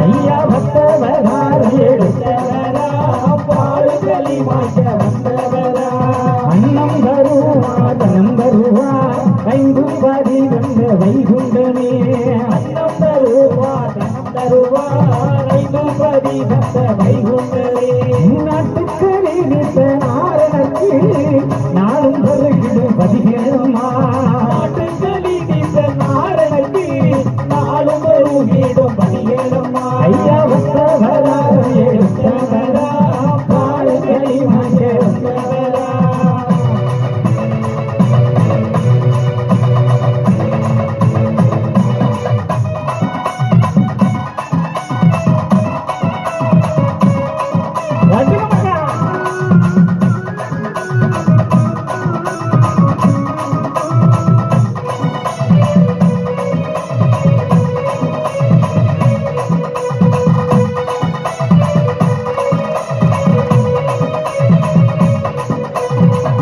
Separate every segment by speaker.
Speaker 1: ஐயா பக்தவரார் எடுத்தவரா பாடுகளி மாற்ற வந்தவரா அன்னம் தருவார் தனம் தருவார் வைகும்பதி வந்த வைகுண்டனே அன்னம் தருவார் தனம் தருவார் வைகும்பதி வந்த வைகுண்டனே நாட்டுக்கு நீடித்த நாரணக்கு நாளும் வருகிடும் பதிகளம்மா நாட்டுக்கு நீடித்த நாரணக்கு நாளும் வருகிடும் பதிகளம்மா ஐயா வந்தவரார் எடுத்தவரா பாடுகளை மாற்ற வந்தவரா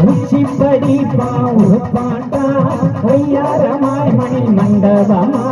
Speaker 1: உச்சிப்படி பாண்டா ஒய்யாரமாய் மணி மண்டபமா